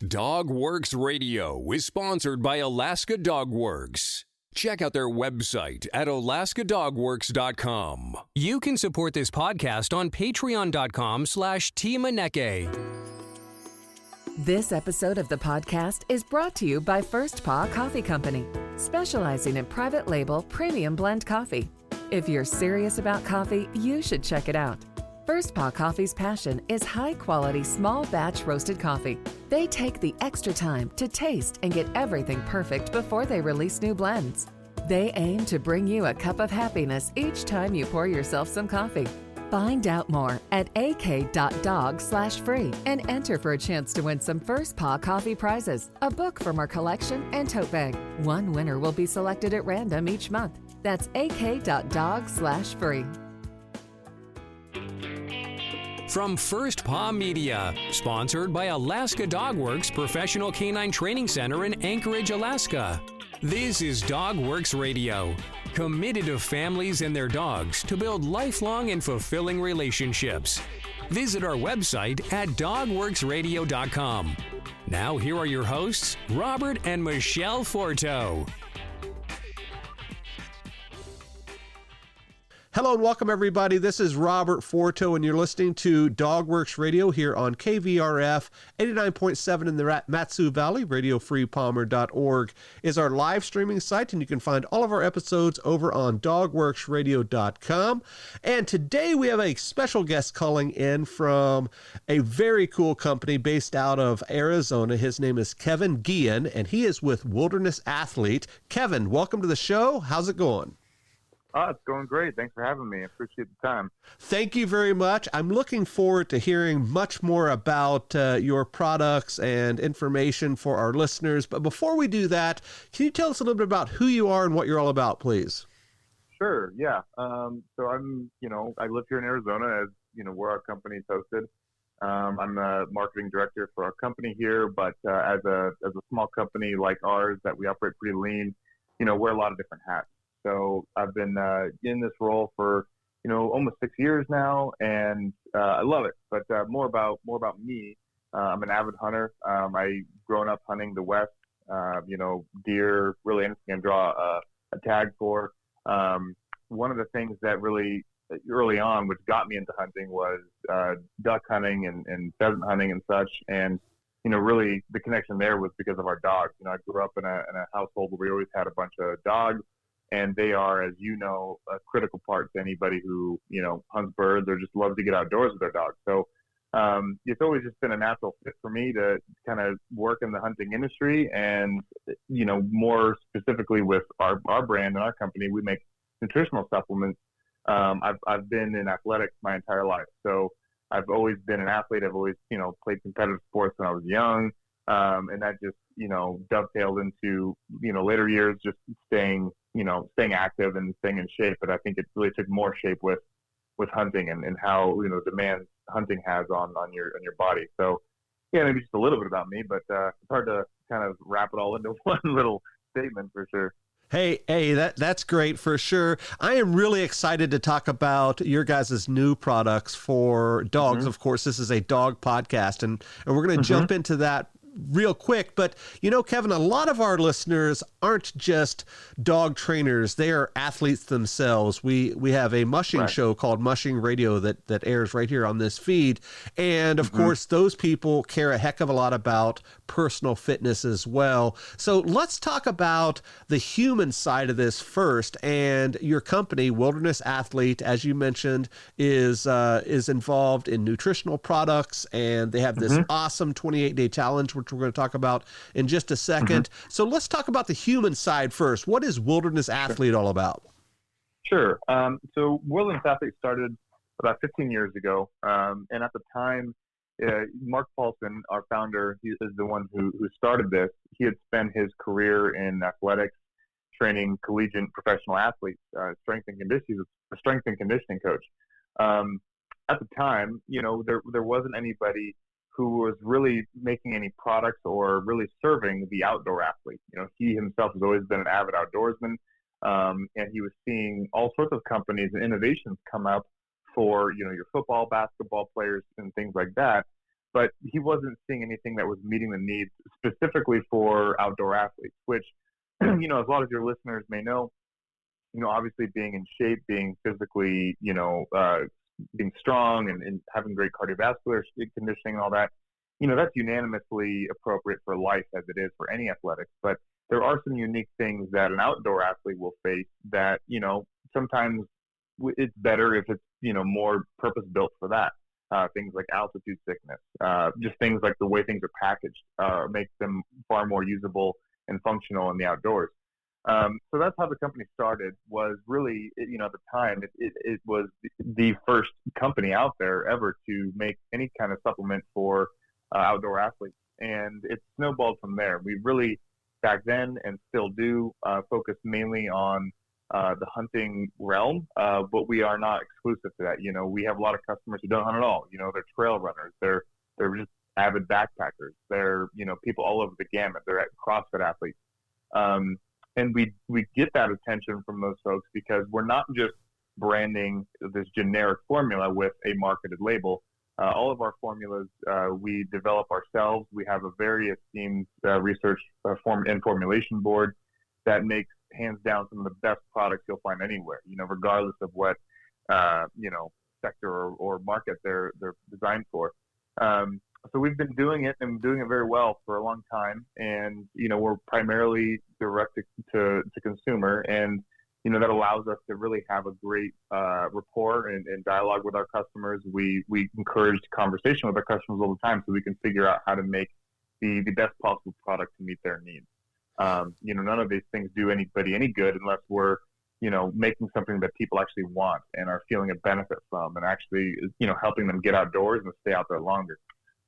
Dog Works Radio is sponsored by Alaska Dog Works. Check out their website at alaskadogworks.com. You can support this podcast on patreon.com/Tiamaneke. This episode of the podcast is brought to you by First Paw Coffee Company, specializing in private label premium blend coffee. If you're serious about coffee, you should check it out. First Paw Coffee's passion is high-quality, small-batch roasted coffee. They take the extra time to taste and get everything perfect before they release new blends. They aim to bring you a cup of happiness each time you pour yourself some coffee. Find out more at ak.dog/free and enter for a chance to win some First Paw Coffee prizes, a book from our collection, and tote bag. One winner will be selected at random each month. That's ak.dog/free. From First Paw Media, sponsored by Alaska Dog Works Professional Canine Training Center in Anchorage, Alaska. This is Dog Works Radio, committed to families and their dogs to build lifelong and fulfilling relationships. Visit our website at dogworksradio.com. Now here are your hosts, Robert and Michelle Forto. Hello and welcome, everybody. This is Robert Forto, and you're listening to Dog Works Radio here on KVRF 89.7 in the Matsu Valley. RadioFreePalmer.org is our live streaming site, and you can find all of our episodes over on dogworksradio.com. And today we have a special guest calling in from a very cool company based out of Arizona. His name is Kevin Guillen, and he is with Wilderness Athlete. Kevin, welcome to the show. How's it going? It's going great. Thanks for having me. I appreciate the time. Thank you very much. I'm looking forward to hearing much more about your products and information for our listeners. But before we do that, can you tell us a little bit about who you are and what you're all about, please? Sure. Yeah. So I'm, I live here in Arizona, as where our company is hosted. I'm the marketing director for our company here, but as a small company like ours that we operate pretty lean, wear a lot of different hats. So I've been in this role for almost 6 years now, and I love it. But more about me. I'm an avid hunter. I grown up hunting the West. Deer, really anything I can draw a tag for. One of the things that really early on, which got me into hunting, was duck hunting and pheasant hunting and such. And really the connection there was because of our dogs. I grew up in a household where we always had a bunch of dogs. And they are, as you know, a critical part to anybody who, hunts birds or just loves to get outdoors with their dogs. So it's always just been a natural fit for me to kind of work in the hunting industry. And, more specifically with our brand and our company, we make nutritional supplements. I've been in athletics my entire life. So I've always been an athlete. I've always, played competitive sports when I was young. And that just, dovetailed into, later years, just staying active and staying in shape. But I think it really took more shape with hunting and how, demands hunting has on your body. So yeah, maybe just a little bit about me, but it's hard to kind of wrap it all into one little statement for sure. Hey, that's great for sure. I am really excited to talk about your guys' new products for dogs. Mm-hmm. Of course, this is a dog podcast, and we're going to jump into that real quick. But, Kevin, a lot of our listeners aren't just dog trainers. They are athletes themselves. We have a mushing show called Mushing Radio that airs right here on this feed. And, of course, those people care a heck of a lot about personal fitness as well. So let's talk about the human side of this first. And your company, Wilderness Athlete, as you mentioned, is involved in nutritional products. And they have this awesome 28-day challenge, which we're going to talk about in just a second. So let's talk about the human side first. What is Wilderness Athlete all about? Sure. So Wilderness Athlete started about 15 years ago. And at the time, Mark Paulson, our founder, he is the one who started this. He had spent his career in athletics, training collegiate professional athletes, strength and conditioning. He was a strength and conditioning coach. At the time, there wasn't anybody who was really making any products or really serving the outdoor athlete. He himself has always been an avid outdoorsman, and he was seeing all sorts of companies and innovations come up for, your football, basketball players and things like that. but he wasn't seeing anything that was meeting the needs specifically for outdoor athletes, which, as a lot of your listeners may know, obviously being in shape, being physically, being strong and having great cardiovascular conditioning and all that, that's unanimously appropriate for life as it is for any athletics. But there are some unique things that an outdoor athlete will face that, sometimes it's better if it's, more purpose built for that. Things like altitude sickness, just things like the way things are packaged, makes them far more usable and functional in the outdoors. So that's how the company started. Was really, at the time, it was the first company out there ever to make any kind of supplement for outdoor athletes, and it snowballed from there. We really, back then and still do, focus mainly on the hunting realm, but we are not exclusive to that. We have a lot of customers who don't hunt at all. They're trail runners. They're just avid backpackers. They're, people all over the gamut. They're CrossFit athletes. And we get that attention from those folks because we're not just branding this generic formula with a marketed label. All of our formulas we develop ourselves. We have a very esteemed research and formulation board that makes hands down some of the best products you'll find anywhere. Regardless of what sector or market they're designed for. So we've been doing it and doing it very well for a long time. And, we're primarily direct to consumer. And, that allows us to really have a great rapport and dialogue with our customers. We encourage conversation with our customers all the time so we can figure out how to make the best possible product to meet their needs. None of these things do anybody any good unless we're, making something that people actually want and are feeling a benefit from and actually, helping them get outdoors and stay out there longer.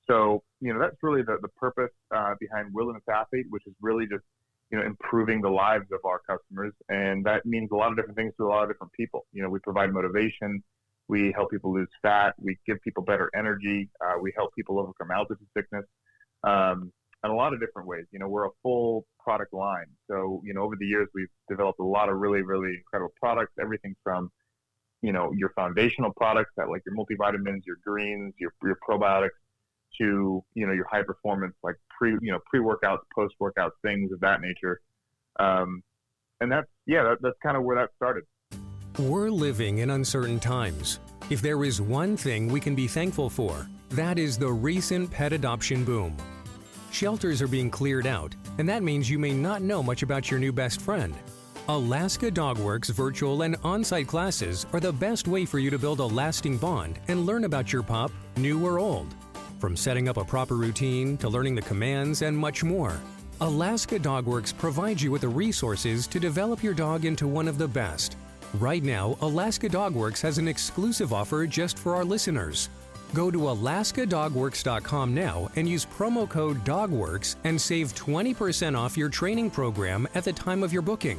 So, that's really the purpose behind Wilderness Athlete, which is really just, improving the lives of our customers. And that means a lot of different things to a lot of different people. We provide motivation. We help people lose fat. We give people better energy. We help people overcome altitude sickness in a lot of different ways. We're a full product line. So, over the years, we've developed a lot of really, really incredible products, everything from, your foundational products that like your multivitamins, your greens, your probiotics, to your high performance like pre-workouts, post-workouts, things of that nature, and that's kind of where that started. We're living in uncertain times. If there is one thing we can be thankful for, that is the recent pet adoption boom. Shelters are being cleared out, and that means you may not know much about your new best friend. Alaska Dogworks virtual and on-site classes are the best way for you to build a lasting bond and learn about your pup, new or old. From setting up a proper routine to learning the commands and much more, Alaska Dogworks provides you with the resources to develop your dog into one of the best. Right now, Alaska Dogworks has an exclusive offer just for our listeners. Go to alaskadogworks.com now and use promo code DOGWORKS and save 20% off your training program at the time of your booking.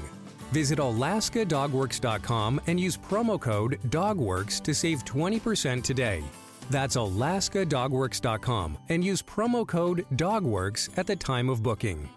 Visit alaskadogworks.com and use promo code DOGWORKS to save 20% today. That's alaskadogworks.com and use promo code DOGWORKS at the time of booking.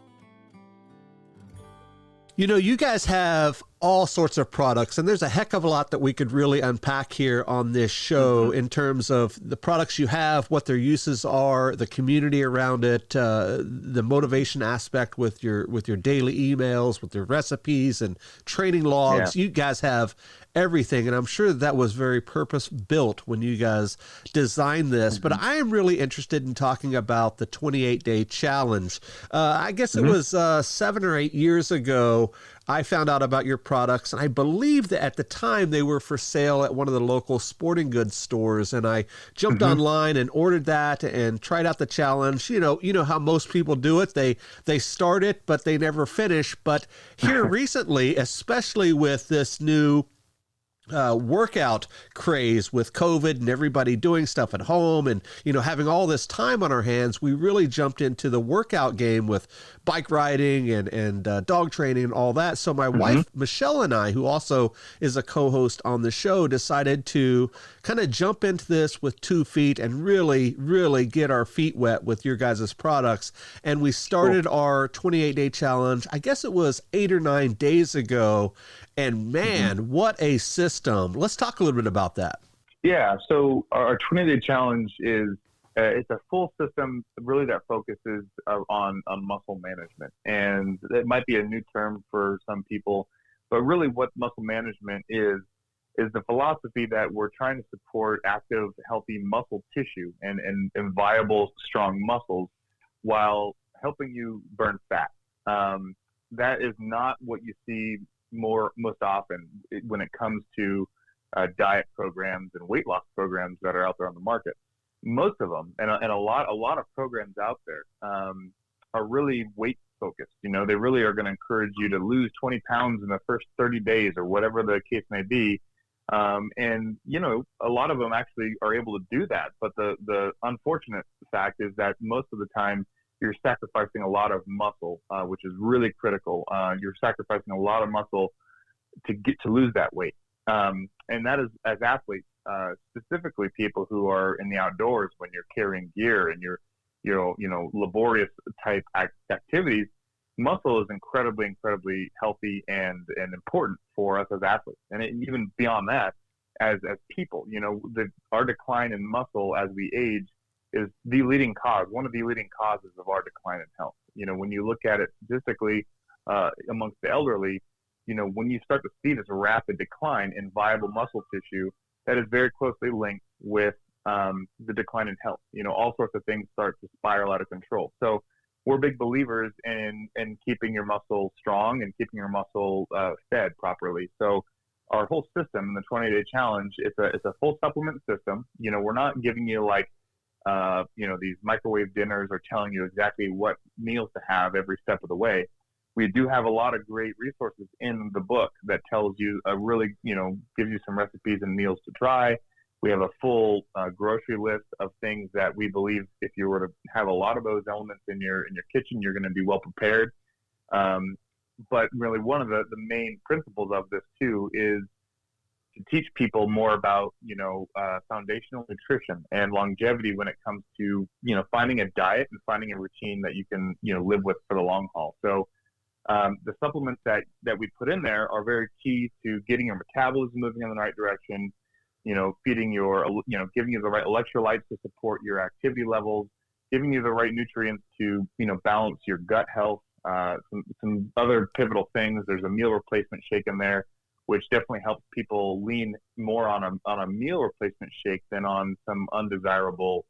You guys have all sorts of products, and there's a heck of a lot that we could really unpack here on this show in terms of the products you have, what their uses are, the community around it, the motivation aspect with your daily emails, with your recipes and training logs. Yeah. You guys have everything, and I'm sure that was very purpose built when you guys designed this. But I am really interested in talking about the 28-day challenge. I guess it was 7 or 8 years ago I found out about your products, and I believe that at the time they were for sale at one of the local sporting goods stores, and I jumped online and ordered that and tried out the challenge. You know how most people do it. They start it, but they never finish. But here recently, especially with this new workout craze with COVID and everybody doing stuff at home and, having all this time on our hands, we really jumped into the workout game with bike riding and dog training and all that. So my wife, Michelle, and I, who also is a co-host on the show, decided to kind of jump into this with 2 feet and really, really get our feet wet with your guys' products. And we started our 28-day challenge, I guess it was 8 or 9 days ago. And man, what a system. Let's talk a little bit about that. Yeah. So our 20-day challenge is it's a full system really that focuses on muscle management. And it might be a new term for some people, but really what muscle management is the philosophy that we're trying to support active, healthy muscle tissue and viable, strong muscles while helping you burn fat. That is not what you see most often when it comes to diet programs and weight loss programs that are out there on the market. Most of them, and a lot of programs out there are really weight focused. They really are going to encourage you to lose 20 pounds in the first 30 days or whatever the case may be. And a lot of them actually are able to do that. But the unfortunate fact is that most of the time you're sacrificing a lot of muscle, which is really critical. You're sacrificing a lot of muscle to lose that weight. And that is, as athletes, specifically people who are in the outdoors, when you're carrying gear and you're laborious type activities, muscle is incredibly healthy and important for us as athletes. And even beyond that, as people, our decline in muscle as we age is one of the leading causes of our decline in health. When you look at it statistically amongst the elderly, when you start to see this rapid decline in viable muscle tissue, that is very closely linked with the decline in health. All sorts of things start to spiral out of control. So we're big believers in keeping your muscle strong and keeping your muscle fed properly. So our whole system, the 20-day challenge, it's a full supplement system. We're not giving you these microwave dinners or telling you exactly what meals to have every step of the way. We do have a lot of great resources in the book that tells you gives you some recipes and meals to try. We have a full grocery list of things that we believe if you were to have a lot of those elements in your kitchen, you're going to be well prepared. But really one of the main principles of this too is to teach people more about, foundational nutrition and longevity when it comes to, finding a diet and finding a routine that you can, live with for the long haul. So the supplements that we put in there are very key to getting your metabolism moving in the right direction, feeding giving you the right electrolytes to support your activity levels, giving you the right nutrients to, balance your gut health. Some other pivotal things. There's a meal replacement shake in there, which definitely helps people lean more on a meal replacement shake than on some undesirable,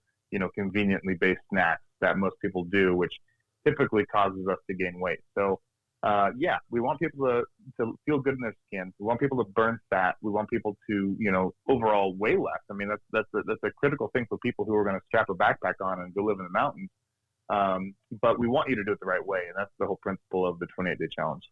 conveniently based snacks that most people do, which typically causes us to gain weight. So, we want people to feel good in their skin. We want people to burn fat. We want people to, overall weigh less. I mean, that's a critical thing for people who are going to strap a backpack on and go live in the mountains. But we want you to do it the right way. And that's the whole principle of the 28-day challenge.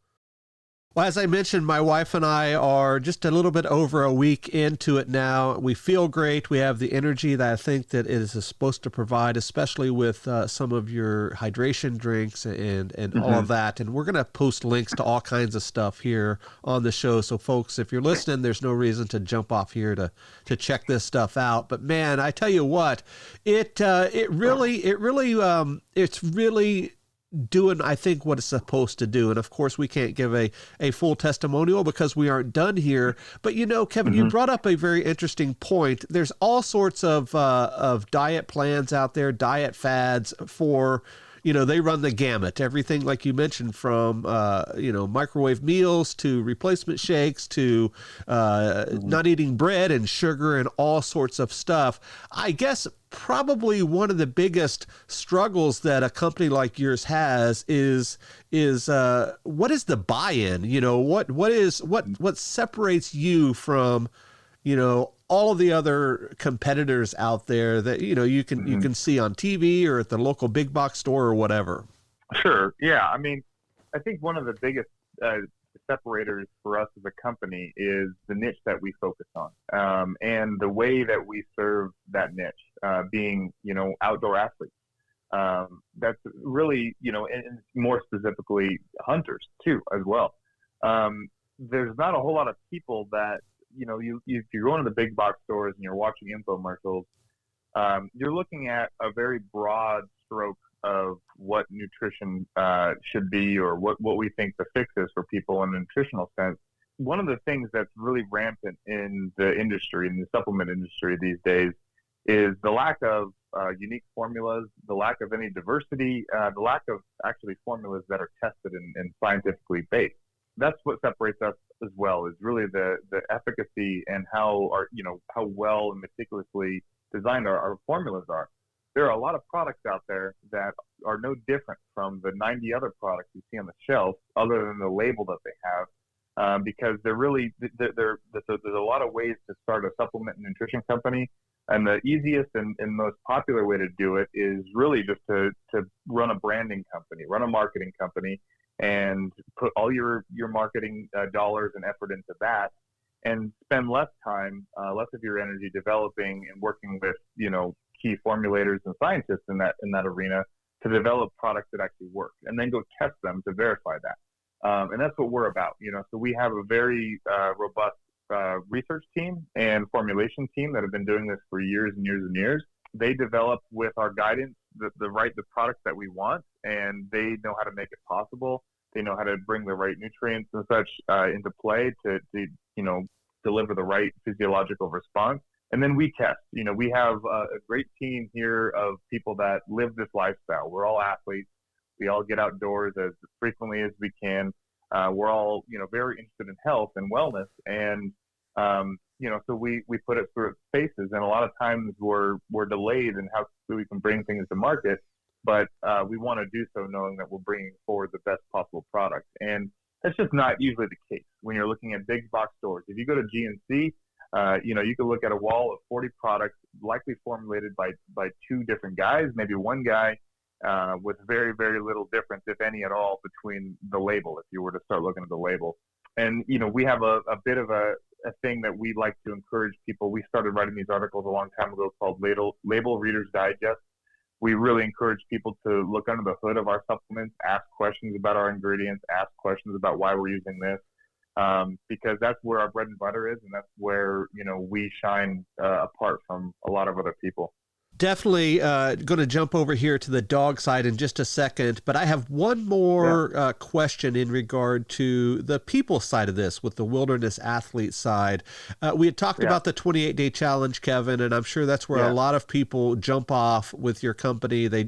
Well, as I mentioned, my wife and I are just a little bit over a week into it now. We feel great. We have the energy that I think that it is supposed to provide, especially with some of your hydration drinks and all of that. And we're going to post links to all kinds of stuff here on the show. So, folks, if you're listening, there's no reason to jump off here to check this stuff out. But man, I tell you what, it's really doing, I think, what it's supposed to do. And of course, we can't give a full testimonial because we aren't done here. But Kevin, you brought up a very interesting point. There's all sorts of diet plans out there, diet fads for, they run the gamut. Everything, like you mentioned, from microwave meals to replacement shakes to not eating bread and sugar and all sorts of stuff. I guess probably one of the biggest struggles that a company like yours has is what is the buy-in? What separates you from all of the other competitors out there that you can see on TV or at the local big box store or whatever? Sure. Yeah. I mean, I think one of the biggest separators for us as a company is the niche that we focus on, and the way that we serve that niche, being outdoor athletes. That's really and more specifically hunters too as well. There's not a whole lot of people that if you're going to the big box stores and you're watching infomercials, you're looking at a very broad stroke of what nutrition should be, or what we think the fix is for people in a nutritional sense. One of the things that's really rampant in the industry, in the supplement industry these days, is the lack of unique formulas, the lack of any diversity, the lack of actually formulas that are tested and scientifically based. That's what separates us as well, is really the efficacy and how well and meticulously designed our formulas are. There are a lot of products out there that are no different from the 90 other products you see on the shelf, other than the label that they have, because there's a lot of ways to start a supplement and nutrition company, and the easiest and most popular way to do it is really just to run a branding company, run a marketing company, and put all your marketing dollars and effort into that, and spend less time, less of your energy developing and working with key formulators and scientists in that arena to develop products that actually work, and then go test them to verify that. And that's what we're about. So we have a very robust research team and formulation team that have been doing this for years and years and years. They develop with our guidance the products that we want, and they know how to make it possible. They know how to bring the right nutrients and such into play to deliver the right physiological response. And then we test. We have a great team here of people that live this lifestyle. We're all athletes. We all get outdoors as frequently as we can. We're all, very interested in health and wellness. And, so we put it through its paces. And a lot of times we're delayed in how we can bring things to market. But we want to do so knowing that we're bringing forward the best possible product. And that's just not usually the case when you're looking at big box stores. If you go to GNC, you can look at a wall of 40 products likely formulated by two different guys, maybe one guy, with very, very little difference, if any at all, between the label, if you were to start looking at the label. And, we have a bit of a thing that we like to encourage people. We started writing these articles a long time ago called Label Reader's Digest. We really encourage people to look under the hood of our supplements, ask questions about our ingredients, ask questions about why we're using this, because that's where our bread and butter is, and that's where, we shine apart from a lot of other people. Definitely going to jump over here to the dog side in just a second, but I have one more question in regard to the people side of this with the wilderness athlete side. We had talked about the 28-day challenge, Kevin, and I'm sure that's where a lot of people jump off with your company. They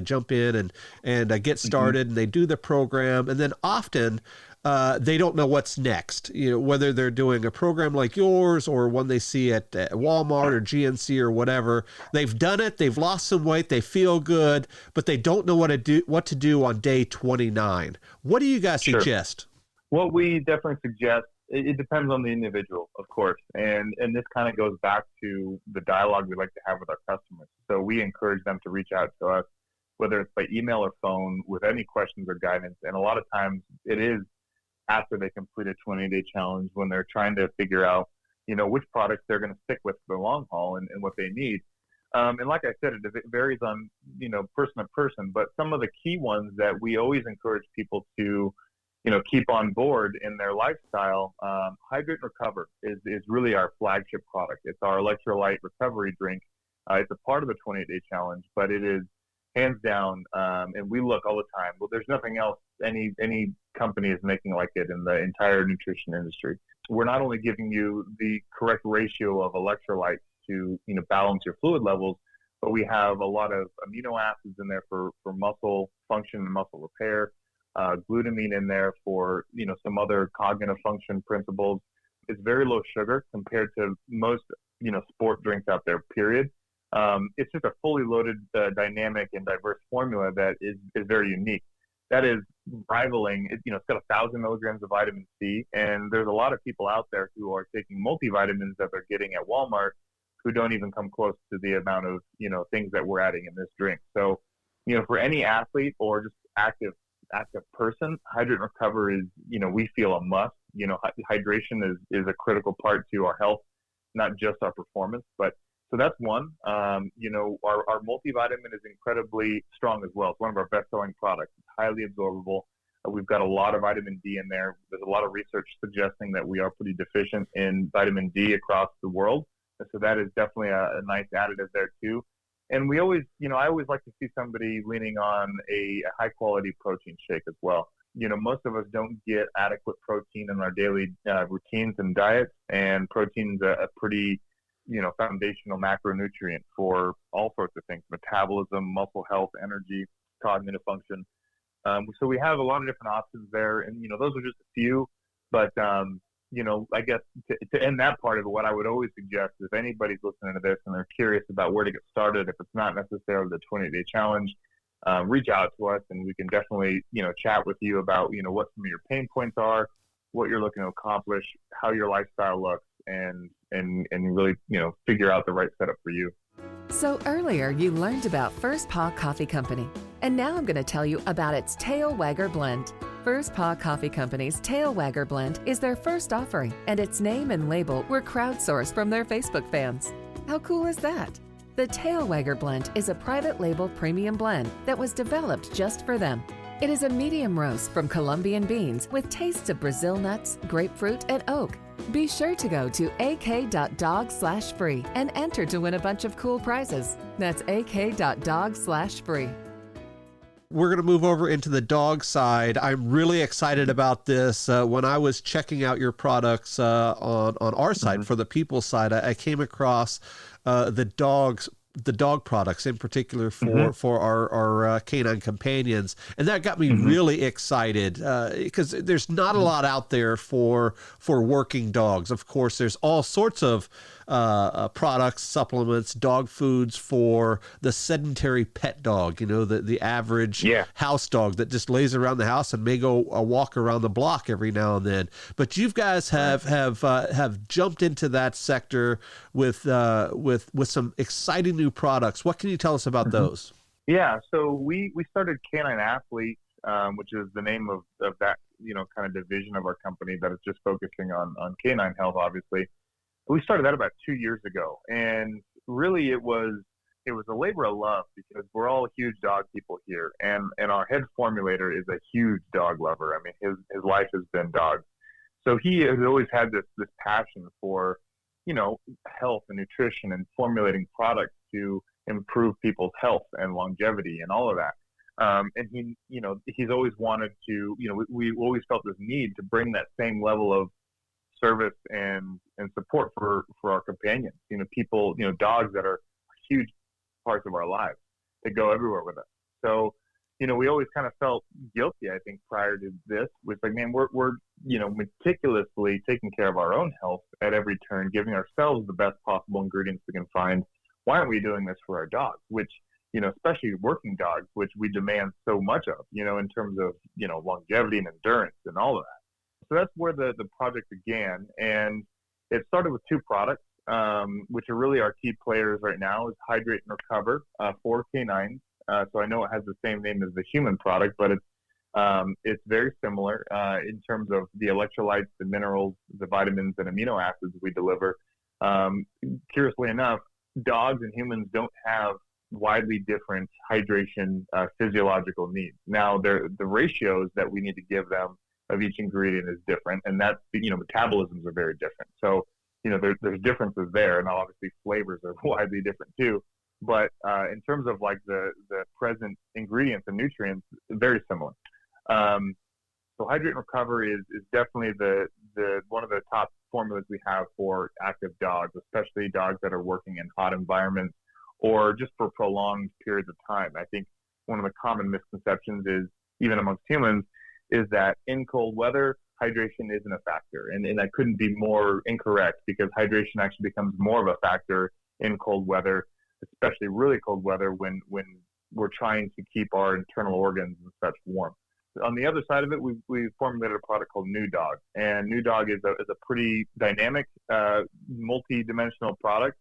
jump in and get started, and they do the program, and then often they don't know what's next, whether they're doing a program like yours or one they see at Walmart or GNC or whatever. They've done it. They've lost some weight. They feel good, but they don't know what to do on day 29. What do you guys suggest? What we definitely suggest, it depends on the individual, of course. And this kind of goes back to the dialogue we like to have with our customers. So we encourage them to reach out to us, whether it's by email or phone, with any questions or guidance. And a lot of times it is after they complete a 20-day challenge, when they're trying to figure out, which products they're going to stick with for the long haul and what they need. And like I said, it varies on, person to person, but some of the key ones that we always encourage people to, keep on board in their lifestyle, Hydrate and Recover is really our flagship product. It's our electrolyte recovery drink. It's a part of the 28-day challenge, but it is hands down, and we look all the time. Well, there's nothing else any company is making like it in the entire nutrition industry. We're not only giving you the correct ratio of electrolytes to balance your fluid levels, but we have a lot of amino acids in there for muscle function and muscle repair, glutamine in there for some other cognitive function principles. It's very low sugar compared to most sport drinks out there, period. It's just a fully loaded, dynamic and diverse formula that is very unique. That is rivaling, it's got 1,000 milligrams of vitamin C, and there's a lot of people out there who are taking multivitamins that they're getting at Walmart who don't even come close to the amount of, things that we're adding in this drink. So, for any athlete or just active person, Hydrate and Recover is, we feel a must. Hydration is a critical part to our health, not just our performance, but so that's one. Our multivitamin is incredibly strong as well. It's one of our best-selling products. It's highly absorbable. We've got a lot of vitamin D in there. There's a lot of research suggesting that we are pretty deficient in vitamin D across the world. So that is definitely a nice additive there too. And we always, I always like to see somebody leaning on a high-quality protein shake as well. Most of us don't get adequate protein in our daily routines and diets, and protein's a pretty foundational macronutrient for all sorts of things: metabolism, muscle health, energy, cognitive function. So we have a lot of different options there, and those are just a few. But I guess to end that part of it, what I would always suggest is if anybody's listening to this and they're curious about where to get started, if it's not necessarily the 20-day challenge, reach out to us and we can definitely chat with you about what some of your pain points are, what you're looking to accomplish, how your lifestyle looks, and really figure out the right setup for you. So earlier you learned about First Paw Coffee Company, and now I'm going to tell you about its Tail Wagger Blend. First Paw Coffee Company's Tail Wagger Blend is their first offering, and its name and label were crowdsourced from their Facebook fans. How cool is that? The Tail Wagger Blend is a private label premium blend that was developed just for them. It is a medium roast from Colombian beans with tastes of Brazil nuts, grapefruit, and oak. Be sure to go to ak.dog/free and enter to win a bunch of cool prizes. That's ak.dog/free. We're going to move over into the dog side. I'm really excited about this. When I was checking out your products on our site for the people side, I came across the dog products in particular for our canine companions, and that got me really excited because there's not a lot out there for working dogs. Of course, there's all sorts of products, supplements, dog foods for the sedentary pet dog, the average house dog that just lays around the house and may go a walk around the block every now and then. But you guys have jumped into that sector with some exciting new products. What can you tell us about those? Yeah, so we started Canine Athlete, which is the name of that kind of division of our company that is just focusing on canine health, obviously. We started that about 2 years ago, and really it was a labor of love because we're all huge dog people here, and our head formulator is a huge dog lover. I mean, his life has been dogs, so he has always had this passion for health and nutrition and formulating products to improve people's health and longevity and all of that. And he's always wanted to. We always felt this need to bring that same level of service and support for our companions, people, dogs that are huge parts of our lives that go everywhere with us. So, we always kind of felt guilty, I think, prior to this. It's like, man, we're meticulously taking care of our own health at every turn, giving ourselves the best possible ingredients we can find. Why aren't we doing this for our dogs? Which, especially working dogs, which we demand so much of, in terms of, longevity and endurance and all of that. So that's where the project began, and it started with two products, which are really our key players right now, is Hydrate and Recover for canines. So I know it has the same name as the human product, but it's very similar in terms of the electrolytes, the minerals, the vitamins, and amino acids we deliver. Curiously enough, dogs and humans don't have widely different hydration physiological needs. Now, the ratios that we need to give them of each ingredient is different, and that's metabolisms are very different. So there's differences there, and obviously flavors are widely different too. But in terms of like the present ingredients and nutrients, very similar. So Hydrate and Recover is definitely the one of the top formulas we have for active dogs, especially dogs that are working in hot environments or just for prolonged periods of time. I think one of the common misconceptions is, even amongst humans, is that in cold weather, hydration isn't a factor. And that couldn't be more incorrect, because hydration actually becomes more of a factor in cold weather, especially really cold weather when we're trying to keep our internal organs and such warm. On the other side of it, we formulated a product called New Dog. And New Dog is a pretty dynamic, multi-dimensional product.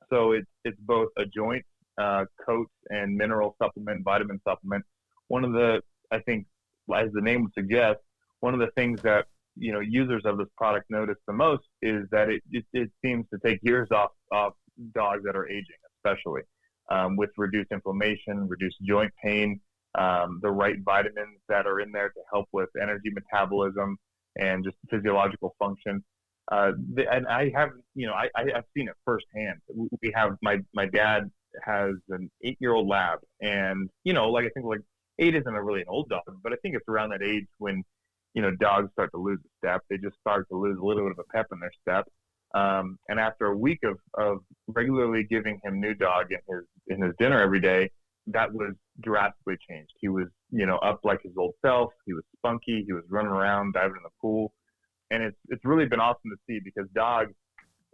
So it's both a joint, coat, and mineral supplement, vitamin supplement. One of the, I think, as the name would suggest, one of the things that users of this product notice the most is that it seems to take years off dogs that are aging, especially with reduced inflammation, reduced joint pain, the right vitamins that are in there to help with energy metabolism and just physiological function. And I have seen it firsthand. We have my dad has an 8-year-old lab, and I think 8 isn't really an old dog, but I think it's around that age when dogs start to lose a step. They just start to lose a little bit of a pep in their step. And after a week of regularly giving him new dog in his dinner every day, that was drastically changed. He was, up like his old self. He was spunky. He was running around, diving in the pool. And it's really been awesome to see, because dogs,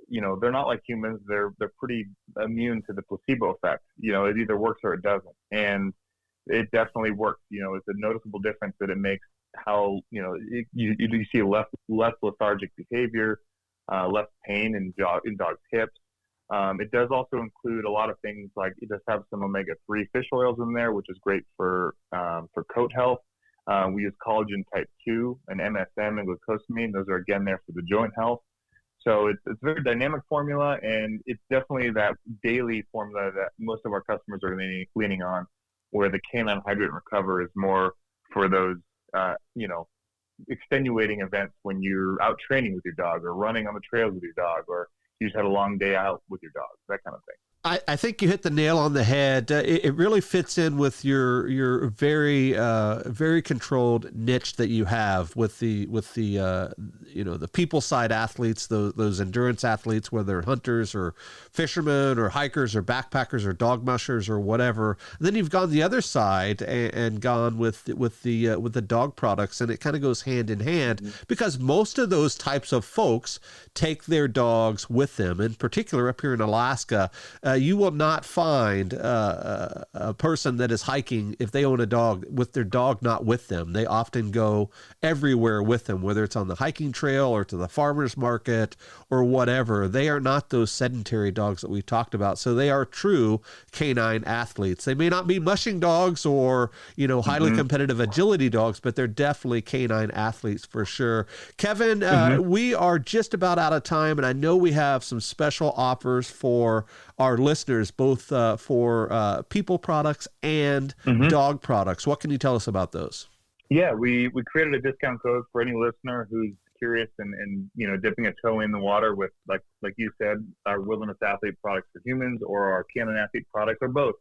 they're not like humans. They're pretty immune to the placebo effect. It either works or it doesn't. And it definitely works. It's a noticeable difference that it makes how, you see less lethargic behavior, less pain in dogs' hips. It does also include a lot of things, like it does have some omega-3 fish oils in there, which is great for coat health. We use collagen type 2 and MSM and glucosamine. Those are, again, there for the joint health. So it's a very dynamic formula, and it's definitely that daily formula that most of our customers are leaning on, where the Canine Hydrate and Recover is more for those, extenuating events when you're out training with your dog, or running on the trails with your dog, or you just had a long day out with your dog, that kind of thing. I think you hit the nail on the head. It really fits in with your very very controlled niche that you have with the the people side athletes, those endurance athletes, whether they're hunters or fishermen or hikers or backpackers or dog mushers or whatever. And then you've gone the other side and gone with the dog products, and it kind of goes hand in hand, because most of those types of folks take their dogs with them. In particular, up here in Alaska, you will not find a person that is hiking, if they own a dog, with their dog not with them. They often go everywhere with them, whether it's on the hiking trail or to the farmer's market or whatever. They are not those sedentary dogs that we've talked about. So they are true canine athletes. They may not be mushing dogs or, highly competitive agility dogs, but they're definitely canine athletes for sure. Kevin, we are just about out of time, and I know we have some special offers for our listeners, both for people products and dog products. What can you tell us about those? Yeah, we created a discount code for any listener who's curious and dipping a toe in the water with, like you said, our Wilderness Athlete products for humans or our Canine Athlete products, or both.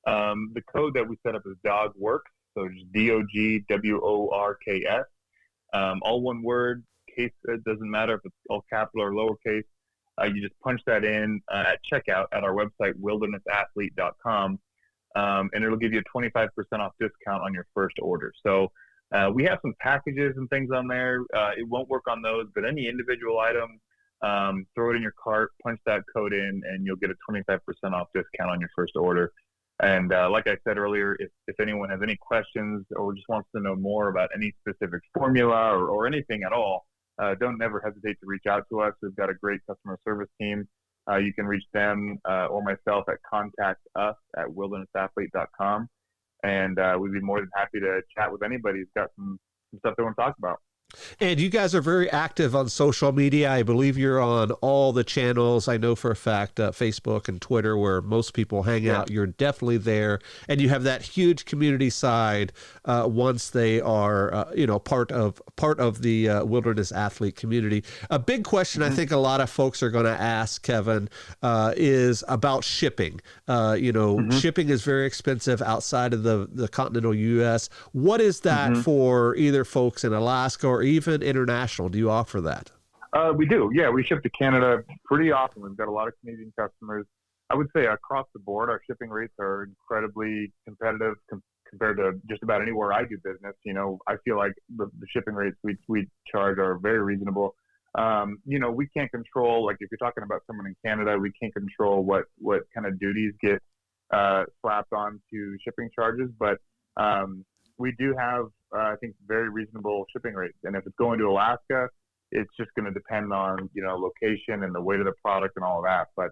The code that we set up is DOGWORKS, so just DOGWORKS. All one word. Case, it doesn't matter if it's all capital or lowercase. You just punch that in at checkout at our website, wildernessathlete.com, and it'll give you a 25% off discount on your first order. So we have some packages and things on there. It won't work on those, but any individual item, throw it in your cart, punch that code in, and you'll get a 25% off discount on your first order. And like I said earlier, if anyone has any questions or just wants to know more about any specific formula or anything at all, don't never hesitate to reach out to us. We've got a great customer service team. You can reach them or myself at contactus@wildernessathlete.com. And we'd be more than happy to chat with anybody who's got some stuff they want to talk about. And you guys are very active on social media. I believe you're on all the channels. I know for a fact, Facebook and Twitter, where most people hang out. You're definitely there. And you have that huge community side once they are, part of the Wilderness Athlete community. A big question I think a lot of folks are going to ask, Kevin, is about shipping. Shipping is very expensive outside of the continental U.S. What is that for either folks in Alaska or even international? Do you offer that? We do. Yeah, we ship to Canada pretty often. We've got a lot of Canadian customers. I would say across the board, our shipping rates are incredibly competitive compared to just about anywhere I do business. I feel like the shipping rates we charge are very reasonable. We can't control, like if you're talking about someone in Canada, we can't control what kind of duties get slapped onto shipping charges. But we do have, I think, very reasonable shipping rates. And if it's going to Alaska, it's just going to depend on, location and the weight of the product and all of that. But,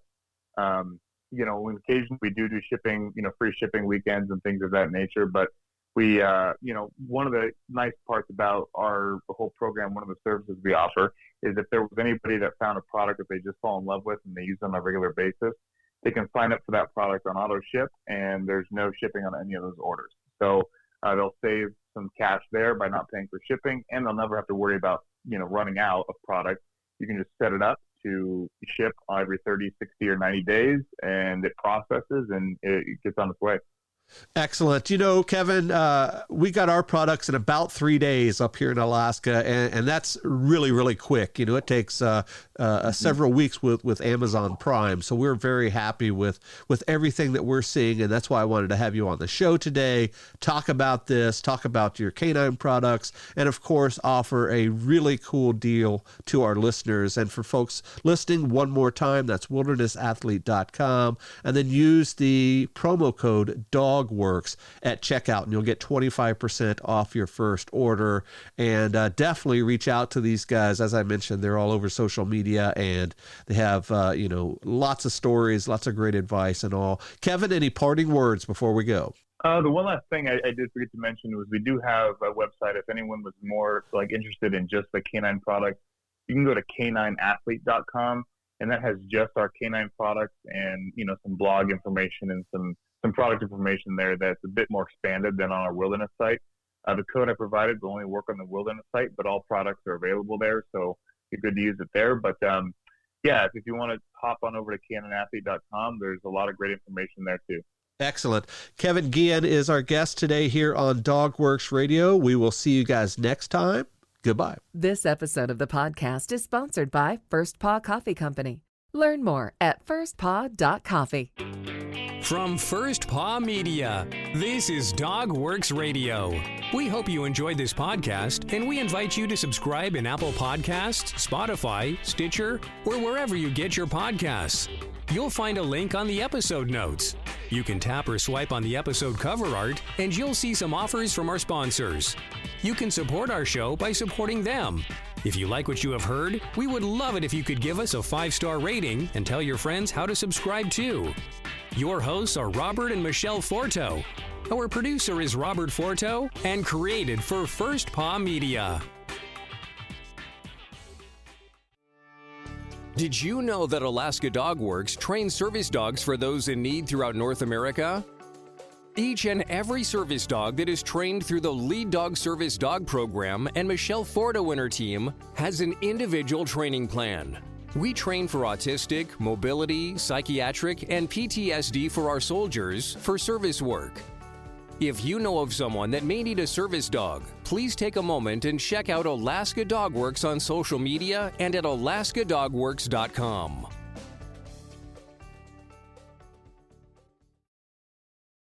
on occasion we do shipping, free shipping weekends and things of that nature. But we, one of the nice parts about our whole program, one of the services we offer, is if there was anybody that found a product that they just fall in love with and they use on a regular basis, they can sign up for that product on auto ship, and there's no shipping on any of those orders. So they'll save some cash there by not paying for shipping, and they'll never have to worry about, running out of product. You can just set it up to ship every 30, 60, or 90 days, and it processes and it gets on its way. Excellent. Kevin, we got our products in about 3 days up here in Alaska, and that's really, really quick. It takes several weeks with Amazon Prime. So we're very happy with everything that we're seeing, and that's why I wanted to have you on the show today, talk about this, talk about your canine products, and of course, offer a really cool deal to our listeners. And for folks listening, one more time, that's wildernessathlete.com, and then use the promo code DOGWORKS at checkout, and you'll get 25% off your first order. And definitely reach out to these guys. As I mentioned, they're all over social media, and they have lots of stories, lots of great advice and all. Kevin, any parting words before we go? The one last thing I did forget to mention was we do have a website. If anyone was more interested in just the canine products, you can go to canineathlete.com, and that has just our canine products and some blog information and some product information there that's a bit more expanded than on our wilderness site. The code I provided will only work on the wilderness site, but all products are available there, so you're good to use it there. But if you want to hop on over to canineathlete.com, there's a lot of great information there too. Excellent. Kevin Guillen is our guest today here on DogWorks Radio. We will see you guys next time. Goodbye. This episode of the podcast is sponsored by First Paw Coffee Company. Learn more at firstpaw.coffee. From First Paw Media, this is DogWorks Radio. We hope you enjoyed this podcast, and we invite you to subscribe in Apple Podcasts, Spotify, Stitcher, or wherever you get your podcasts. You'll find a link on the episode notes. You can tap or swipe on the episode cover art, and you'll see some offers from our sponsors. You can support our show by supporting them. If you like what you have heard, we would love it if you could give us a 5-star rating and tell your friends how to subscribe too. Your hosts are Robert and Michelle Forto. Our producer is Robert Forto and created for First Paw Media. Did you know that Alaska DogWorks trains service dogs for those in need throughout North America? Each and every service dog that is trained through the Lead Dog Service Dog Program and Michelle Forto and her team has an individual training plan. We train for autistic, mobility, psychiatric, and PTSD for our soldiers for service work. If you know of someone that may need a service dog, please take a moment and check out Alaska DogWorks on social media and at alaskadogworks.com.